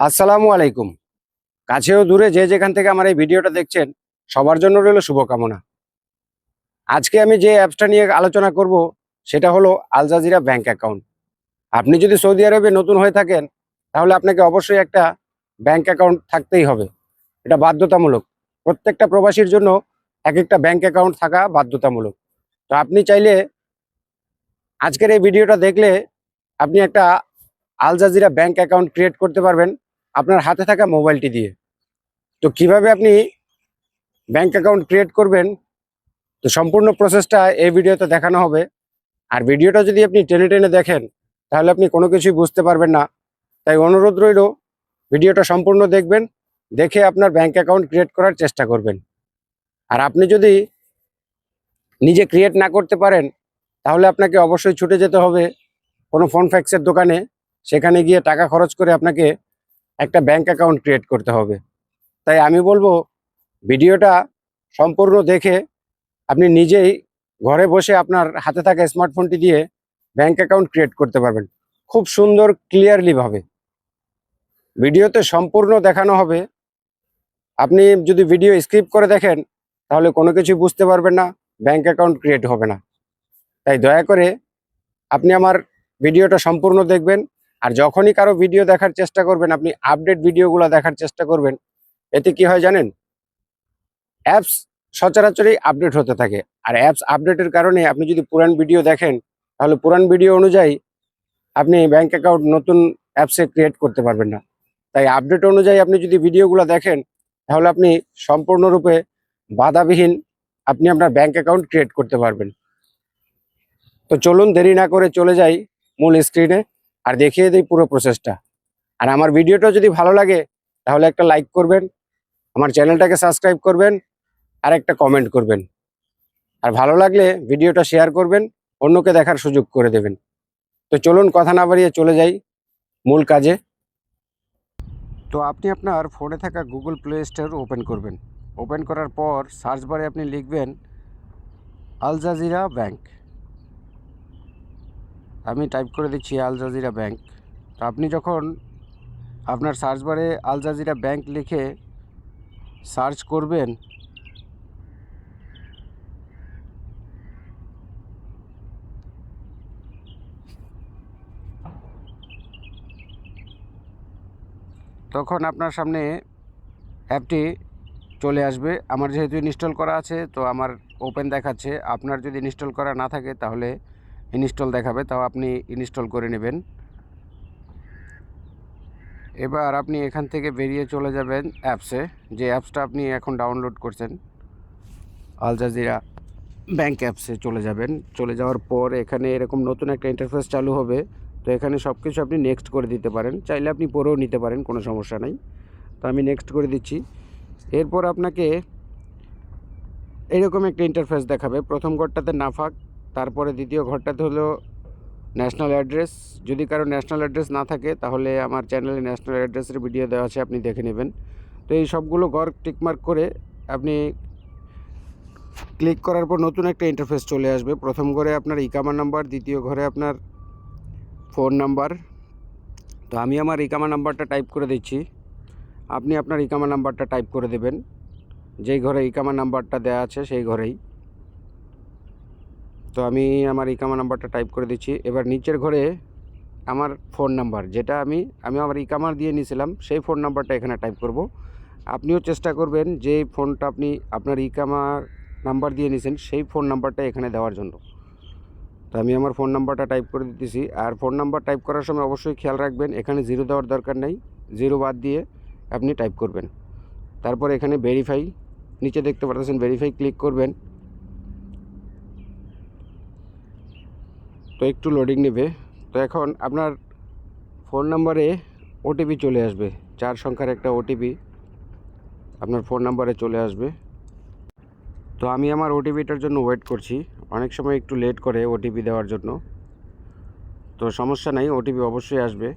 আসসালামু আলাইকুম। কাছেও দূরে যে যেখান থেকে আমার এই ভিডিওটা দেখছেন, সবার জন্য রইল শুভকামনা। আজকে আমি যে অ্যাপসটা নিয়ে আলোচনা করব সেটা হলো আল জাজিরা ব্যাংক অ্যাকাউন্ট। আপনি যদি সৌদি আরবে নতুন হয়ে থাকেন, তাহলে আপনাকে অবশ্যই একটা ব্যাংক অ্যাকাউন্ট থাকতেই হবে। এটা বাধ্যতামূলক। প্রত্যেকটা প্রবাসীর জন্য এক একটা ব্যাংক অ্যাকাউন্ট থাকা বাধ্যতামূলক। তো আপনি চাইলে আজকের এই ভিডিওটা দেখলে আপনি একটা Al Jazeera bank account create করতে পারবেন আপনার হাতে থাকা মোবাইলটি দিয়ে। তো কিভাবে আপনি ব্যাংক অ্যাকাউন্ট ক্রিয়েট করবেন, তো সম্পূর্ণ প্রসেসটা এই ভিডিওতে দেখানো হবে। আর ভিডিওটা যদি আপনি টেনে টেনে দেখেন, তাহলে আপনি কোনো কিছুই বুঝতে পারবেন না। তাই অনুরোধ রইল, ভিডিওটা সম্পূর্ণ দেখবেন, দেখে আপনার ব্যাংক অ্যাকাউন্ট ক্রিয়েট করার চেষ্টা করবেন। আর আপনি যদি নিজে ক্রিয়েট না করতে পারেন, তাহলে আপনাকে অবশ্যই ছুটে যেতে হবে কোনো ফোন ফ্যাক্সের দোকানে। সেখানে গিয়ে টাকা খরচ করে আপনাকে একটা ব্যাংক অ্যাকাউন্ট ক্রিয়েট করতে হবে। তাই আমি বলবো, ভিডিওটা সম্পূর্ণ দেখে আপনি নিজেই ঘরে বসে আপনার হাতে থাকা স্মার্টফোনটি দিয়ে ব্যাংক অ্যাকাউন্ট ক্রিয়েট করতে পারবেন খুব সুন্দর ক্লিয়ারলি ভাবে। ভিডিওতে সম্পূর্ণ দেখানো হবে। আপনি যদি ভিডিও স্কিপ করে দেখেন, তাহলে কোনো কিছু বুঝতে পারবেন না, ব্যাংক অ্যাকাউন্ট ক্রিয়েট হবে না। তাই দয়া করে আপনি আমার ভিডিওটা সম্পূর্ণ দেখবেন। আর যখনই কারো ভিডিও দেখার চেষ্টা করবেন, আপনি আপডেট ভিডিওগুলো দেখার চেষ্টা করবেন। এতে কি হয় জানেন, অ্যাপস সচরাচরই আপডেট হতে থাকে। আর অ্যাপস আপডেটের কারণে আপনি যদি পুরান ভিডিও দেখেন, তাহলে পুরান ভিডিও অনুযায়ী আপনি ব্যাংক অ্যাকাউন্ট নতুন অ্যাপসে ক্রিয়েট করতে পারবেন না। তাই আপডেট অনুযায়ী আপনি যদি ভিডিওগুলো দেখেন, তাহলে আপনি সম্পূর্ণরূপে বাধাবিহীন আপনি আপনার ব্যাংক অ্যাকাউন্ট ক্রিয়েট করতে পারবেন। তো চলুন দেরি না করে চলে যাই মূল স্ক্রিনে আর দেখিয়ে দিই পুরো প্রসেসটা। আর আমার ভিডিওটা যদি ভালো লাগে, তাহলে একটা লাইক করবেন, আমার চ্যানেলটাকে সাবস্ক্রাইব করবেন, আর একটা কমেন্ট করবেন। আর ভালো লাগলে ভিডিওটা শেয়ার করবেন, অন্যকে দেখার সুযোগ করে দেবেন। তো চলুন কথা না বাড়িয়ে চলে যাই মূল কাজে। তো আপনি আপনার ফোনে থাকা গুগল প্লে স্টোর ওপেন করবেন। ওপেন করার পর সার্চ বারে আপনি লিখবেন আল জাজিরা ব্যাংক। আমি টাইপ করে দিচ্ছি আল জাজিরা ব্যাংক। তো আপনি যখন আপনার সার্চ বারে আল জাজিরা ব্যাংক লিখে সার্চ করবেন, তখন আপনার সামনে অ্যাপটি চলে আসবে। আমার যেহেতু ইনস্টল করা আছে, তো আমার ওপেন দেখাচ্ছে। আপনার যদি ইনস্টল করা না থাকে, তাহলে ইনস্টল দেখাবে, তাও আপনি ইনস্টল করে নেবেন। এবার আপনি এখান থেকে বেরিয়ে চলে যাবেন অ্যাপসে, যে অ্যাপসটা আপনি এখন ডাউনলোড করছেন, আল জাজিরা ব্যাংক অ্যাপসে চলে যাবেন। চলে যাওয়ার পর এখানে এরকম নতুন একটা ইন্টারফেস চালু হবে। তো এখানে সব কিছু আপনি নেক্সট করে দিতে পারেন, চাইলে আপনি পরেও নিতে পারেন, কোনো সমস্যা নাই। তো আমি নেক্সট করে দিচ্ছি। এরপর আপনাকে এরকম একটা ইন্টারফেস দেখাবে। প্রথম ঘরটাতে নাফাক, তারপরে দ্বিতীয় ঘরটাতে হলো ন্যাশনাল অ্যাড্রেস। যদি কারো ন্যাশনাল অ্যাড্রেস না থাকে, তাহলে আমার চ্যানেলে ন্যাশনাল অ্যাড্রেসের ভিডিও দেওয়া আছে, আপনি দেখে নেবেন। তো এই সবগুলো ঘর টিকমার্ক করে আপনি ক্লিক করার পর নতুন একটা ইন্টারফেস চলে আসবে। প্রথম ঘরে আপনার ইকামা নাম্বার, দ্বিতীয় ঘরে আপনার ফোন নাম্বার। তো আমি আমার ইকামা নাম্বারটা টাইপ করে দিচ্ছি, আপনি আপনার ইকামা নাম্বারটা টাইপ করে দেবেন, যেই ঘরে ইকামা নাম্বারটা দেওয়া আছে সেই ঘরেই। তো আমি আমার ইকামা নাম্বারটা টাইপ করে দিচ্ছি। এবার নিচের ঘরে আমার ফোন নাম্বার, যেটা আমি আমার ইকামার দিয়ে নিয়েছিলাম, সেই ফোন নাম্বারটা এখানে টাইপ করব। আপনিও চেষ্টা করবেন যে ফোনটা আপনি আপনার ইকামার নাম্বার দিয়ে নিয়েছেন, সেই ফোন নাম্বারটা এখানে দেওয়ার জন্য। তো আমি আমার ফোন নাম্বারটা টাইপ করে দিতেছি। আর ফোন নাম্বার টাইপ করার সময় অবশ্যই খেয়াল রাখবেন, এখানে জিরো দেওয়ার দরকার নেই, জিরো বাদ দিয়ে আপনি টাইপ করবেন। তারপর এখানে ভেরিফাই, নিচে দেখতে পাচ্ছেন ভেরিফাই, ক্লিক করবেন। তো একটু লোডিং নেবে। তো এখন আপনার ফোন নাম্বারে ওটিপি চলে আসবে, 4 সংখ্যার একটা ওটিপি আপনার ফোন নাম্বারে চলে আসবে। তো আমি আমার ওটিপিটার জন্য ওয়েট করছি, অনেক সময় একটু লেট করে ওটিপি দেওয়ার জন্য। তো সমস্যা নাই, ওটিপি অবশ্যই আসবে।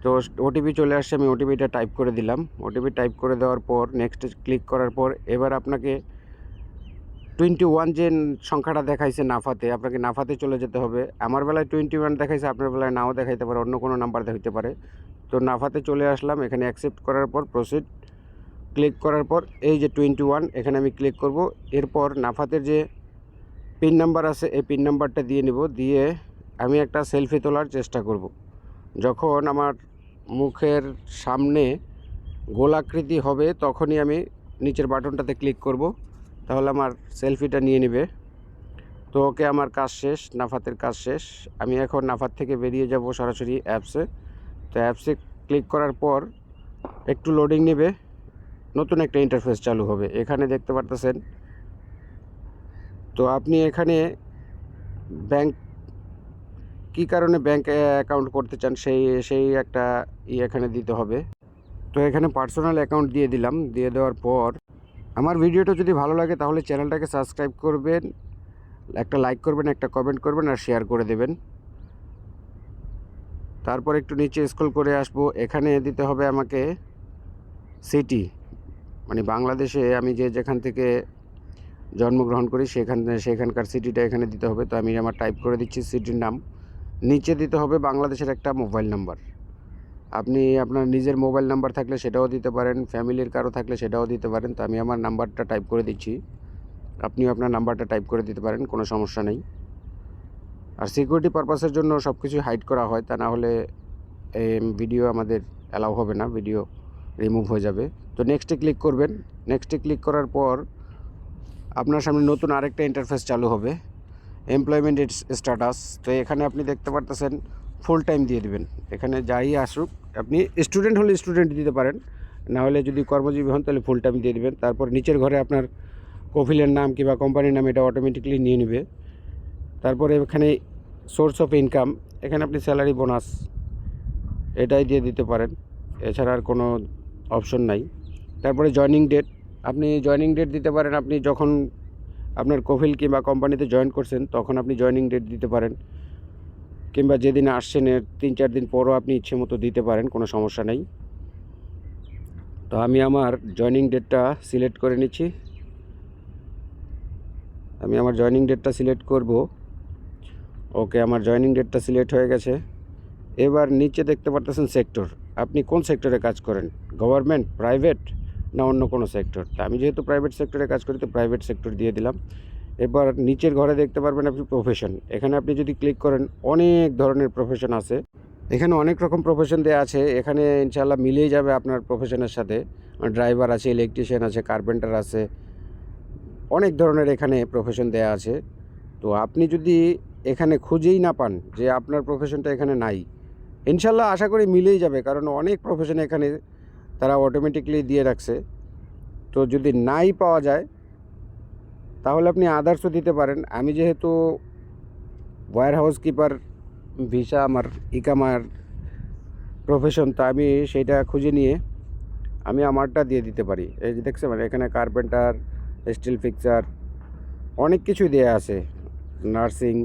তো ওটিপি চলে আসছে, আমি ওটিপিটা টাইপ করে দিলাম। ওটিপি টাইপ করে দেওয়ার পর নেক্সট ক্লিক করার পর এবার আপনাকে 21 যে সংখ্যাটা দেখাইছে নাফাতে, আপনাকে নাফাতে চলে যেতে হবে। আমার বেলায় 21 দেখাইছে, আপনার বেলায় নাও দেখাইতে পারে, অন্য কোনো নাম্বার দেখাইতে পারে। তো তো নাফাতে চলে আসলাম, এখানে অ্যাকসেপ্ট করার পর প্রসিড ক্লিক করার পর এই যে 21 এখানে আমি ক্লিক করব। এরপর নাফাতের যে পিন নাম্বার আছে এই পিন নাম্বারটা দিয়ে নেব, দিয়ে আমি একটা সেলফি তোলার চেষ্টা করব। যখন আমার মুখের সামনে গোলাকৃতি হবে তখনই আমি নিচের বাটনটাতে ক্লিক করব, তাহলে আমার সেলফিটা নিয়ে নেবে। তো ওকে, আমার কাজ শেষ, নাফাতের কাজ শেষ। আমি এখন নাফাত থেকে বেরিয়ে যাব সরাসরি অ্যাপসে। তো অ্যাপসে ক্লিক করার পর একটু লোডিং নেবে, নতুন একটা ইন্টারফেস চালু হবে। এখানে দেখতে পারতেছেন, তো আপনি এখানে ব্যাংক কী কারণে ব্যাংক অ্যাকাউন্ট করতে চান সেই একটা এখানে দিতে হবে। তো এখানে পার্সোনাল অ্যাকাউন্ট দিয়ে দিলাম। দিয়ে দেওয়ার পর আমার ভিডিওটা যদি ভালো লাগে তাহলে চ্যানেলটাকে সাবস্ক্রাইব করবেন, একটা লাইক করবেন, একটা কমেন্ট করবেন আর শেয়ার করে দেবেন। তারপর একটু নিচে স্ক্রল করে আসব, এখানে দিতে হবে আমাকে সিটি, মানে বাংলাদেশে আমি যেখান থেকে জন্মগ্রহণ করি সেখানকার সিটিটা এখানে দিতে হবে। তো আমি আমার টাইপ করে দিচ্ছি সিটির নাম। নিচে দিতে হবে বাংলাদেশের একটা মোবাইল নাম্বার। আপনি আপনার নিজের মোবাইল নাম্বার থাকলে সেটাও দিতে পারেন, ফ্যামিলির কারো থাকলে সেটাও দিতে পারেন। তো আমি আমার নাম্বারটা টাইপ করে দিচ্ছি, আপনিও আপনার নাম্বারটা টাইপ করে দিতে পারেন, কোনো সমস্যা নেই। আর সিকিউরিটি পারপাসের জন্য সব কিছু হাইড করা হয়, তা না হলে ভিডিও আমাদের অ্যালাউ হবে না, ভিডিও রিমুভ হয়ে যাবে। তো নেক্সটে ক্লিক করবেন। নেক্সটে ক্লিক করার পর আপনার সামনে নতুন আরেকটা ইন্টারফেস চালু হবে, এমপ্লয়মেন্ট স্ট্যাটাস। তো এখানে আপনি দেখতে পারতেছেন ফুল টাইম দিয়ে দিবেন। এখানে যাই আসুক, আপনি স্টুডেন্ট হলে স্টুডেন্ট দিতে পারেন, না হলে যদি কর্মজীবী হন তাহলে ফুল টাইম দিয়ে দিবেন। তারপর নিচের ঘরে আপনার কফিলের নাম কিংবা কোম্পানির নাম এটা অটোমেটিকলি নিয়ে নেবে। তারপরে এখানে সোর্স অফ ইনকাম, এখানে আপনি স্যালারি, বোনাস এটাই দিয়ে দিতে পারেন, এছাড়া আর কোনো অপশন নাই। তারপরে জয়নিং ডেট, আপনি জয়নিং ডেট দিতে পারেন, আপনি যখন আপনার কফিল কিংবা কোম্পানিতে জয়েন করছেন তখন আপনি জয়নিং ডেট দিতে পারেন, কিংবা যেদিন আসছেন এর 3-4 দিন পরও আপনি ইচ্ছে মতো দিতে পারেন, কোনো সমস্যা নেই। তো আমি আমার জয়নিং ডেটটা সিলেক্ট করে নিচ্ছি। আমি আমার জয়নিং ডেটটা সিলেক্ট করব। ওকে, আমার জয়নিং ডেটটা সিলেক্ট হয়ে গেছে। এবার নিচে দেখতে পারতেছেন সেক্টর, আপনি কোন সেক্টরে কাজ করেন, গভর্নমেন্ট, প্রাইভেট না অন্য কোনো সেক্টর। তা আমি যেহেতু প্রাইভেট সেক্টরে কাজ করি তো প্রাইভেট সেক্টর দিয়ে দিলাম। এবার নিচের ঘরে দেখতে পারবেন আপনি প্রফেশন, এখানে আপনি যদি ক্লিক করেন অনেক ধরনের প্রফেশন আছে, এখানে অনেক রকম প্রফেশন দেওয়া আছে। এখানে ইনশাআল্লাহ মিলেই যাবে আপনার প্রফেশনের সাথে। ড্রাইভার আছে, ইলেকট্রিশিয়ান আছে, কার্পেন্টার আছে, অনেক ধরনের এখানে প্রফেশন দেওয়া আছে। তো আপনি যদি এখানে খুঁজেই না পান যে আপনার প্রফেশনটা এখানে নাই, ইনশাল্লাহ আশা করি মিলেই যাবে, কারণ অনেক প্রফেশন এখানে তারা অটোমেটিকলি দিয়ে রাখছে। তো যদি নাই পাওয়া যায় তাহলে আপনি আদার্সও দিতে পারেন। আমি যেহেতু ওয়্যার হাউস কিপার ভিসা আমার ইকামার প্রফেশন, তা আমি সেইটা খুঁজে নিয়ে আমি আমারটা দিয়ে দিতে পারি। এই যে দেখছেন মানে এখানে কার্পেন্টার, স্টিল ফিক্সার, অনেক কিছুই দেয়া আছে, নার্সিং,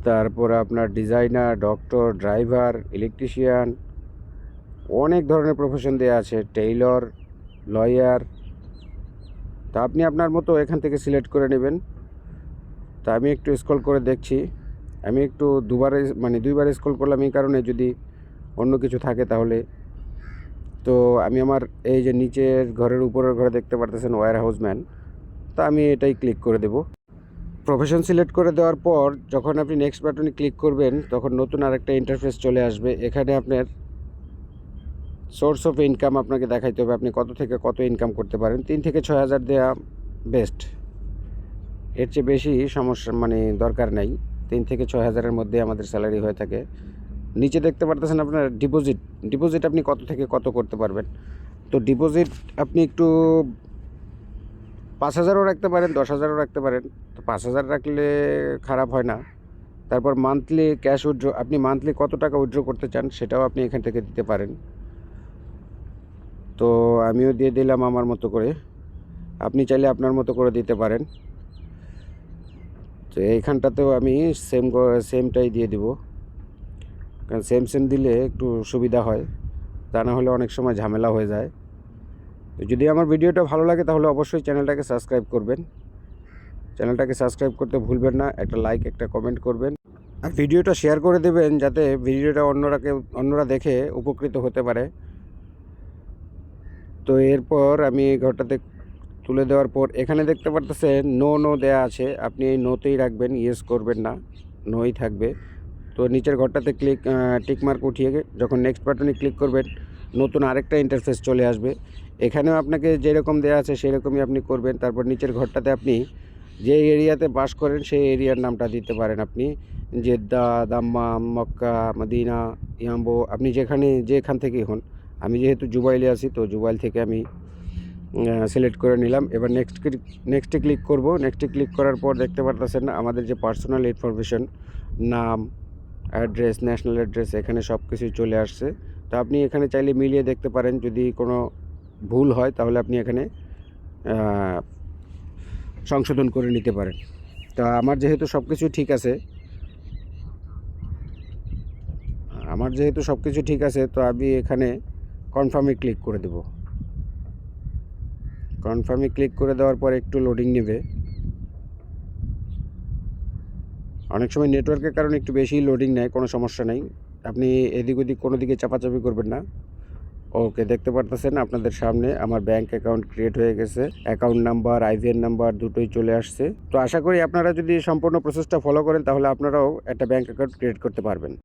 তারপর আপনার ডিজাইনার, ডক্টর, ড্রাইভার, ইলেকট্রিশিয়ান, অনেক ধরনের প্রফেশন দেওয়া আছে, টেইলর, লয়ার। তা আপনি আপনার মতো এখান থেকে সিলেক্ট করে নেবেন। তা আমি একটু স্ক্রল করে দেখছি, আমি একটু দুইবার স্ক্রল করলাম এই কারণে, যদি অন্য কিছু থাকে তাহলে। তো আমি আমার এই যে নিচের ঘরের উপরের ঘরে দেখতে পারতেছেন ওয়্যার হাউসম্যান, তা আমি এটাই ক্লিক করে দেব। প্রফেশন সিলেক্ট করে দেওয়ার পর যখন আপনি নেক্সট বাটনে ক্লিক করবেন তখন নতুন আরেকটা ইন্টারফেস চলে আসবে। এখানে আপনার সোর্স অফ ইনকাম আপনাকে দেখাইতে হবে, আপনি কত থেকে কত ইনকাম করতে পারেন। 3 থেকে 6 হাজার দেওয়া বেস্ট, এর চেয়ে বেশি সমস্যা দরকার নাই। 3 থেকে 6 হাজারের মধ্যে আমাদের স্যালারি হয়ে থাকে। নিচে দেখতে পারতেছেন আপনার ডিপোজিট আপনি কত থেকে কত করতে পারবেন। তো ডিপোজিট আপনি একটু 5,000ও রাখতে পারেন, 10,000ও রাখতে পারেন। তো 5,000 রাখলে খারাপ হয় না। তারপর মান্থলি ক্যাশ উইথড্র, আপনি মান্থলি কত টাকা উইথড্র করতে চান সেটাও আপনি এখান থেকে দিতে পারেন। তো আমিও দিয়ে দিলাম আমার মতো করে, আপনি চাইলে আপনার মতো করে দিতে পারেন। তো এইখানটাতেও আমি সেমটাই দিয়ে দিব, কারণ সেম দিলে একটু সুবিধা হয়, তা না হলে অনেক সময় ঝামেলা হয়ে যায়। তো যদি আমার ভিডিওটা ভালো লাগে তাহলে অবশ্যই চ্যানেলটাকে সাবস্ক্রাইব করবেন, চ্যানেলটাকে সাবস্ক্রাইব করতে ভুলবেন না, একটা লাইক, একটা কমেন্ট করবেন। আর ভিডিওটা শেয়ার করে দেবেন যাতে ভিডিওটা অন্যরা দেখে উপকৃত হতে পারে। তো এরপর আমি এই ঘরটাতে তুলে দেওয়ার পর এখানে দেখতে পারতেছেন নো দেয়া আছে, আপনি এই নোতেই রাখবেন, ইয়েস করবেন না, নোই থাকবে। তো নিচের ঘরটাতে টিকমার্ক উঠিয়ে যখন নেক্সট বাটনে ক্লিক করবেন নতুন আরেকটা ইন্টারফেস চলে আসবে। এখানেও আপনাকে যেরকম দেওয়া আছে সেরকমই আপনি করবেন। তারপর নিচের ঘরটাতে আপনি যে এরিয়াতে বাস করেন সেই এরিয়ার নামটা দিতে পারেন, আপনি জেদ্দা, দাম্মাম, মক্কা, মদিনা, ইয়াম্বো, আপনি যেখান থেকেই হন। আমি যেহেতু জুবাইলে আছি তো জুবাইল থেকে আমি সিলেক্ট করে নিলাম। এবার নেক্সটে ক্লিক করব। নেক্সটে ক্লিক করার পর দেখতে পারতেছেন আমাদের যে পার্সোনাল ইনফরমেশন, নাম, অ্যাড্রেস, ন্যাশনাল অ্যাড্রেস, এখানে সব কিছুই চলে আসছে। তো আপনি এখানে চাইলে মিলিয়ে দেখতে পারেন, যদি কোনো ভুল হয় তাহলে আপনি এখানে সংশোধন করে নিতে পারেন। তো আমার যেহেতু সব কিছু ঠিক আছে তো আমি এখানে কনফার্মে ক্লিক করে দেব। কনফার্মে ক্লিক করে দেওয়ার পর একটু লোডিং নেবে, অনেক সময় নেটওয়ার্কের কারণে একটু বেশি লোডিং নেয়, কোনো সমস্যা নেই, আপনি এদিক ওদিক কোনো দিকে চাপাচাপি করবেন না। ওকে, দেখতে পারতেছেন আপনাদের সামনে আমার ব্যাংক অ্যাকাউন্ট ক্রিয়েট হয়ে গেছে, অ্যাকাউন্ট নাম্বার, আইভিএন নাম্বার দুটোই চলে আসছে। তো আশা করি আপনারা যদি সম্পূর্ণ প্রসেসটা ফলো করেন তাহলে আপনারাও একটা ব্যাংক অ্যাকাউন্ট ক্রিয়েট করতে পারবেন।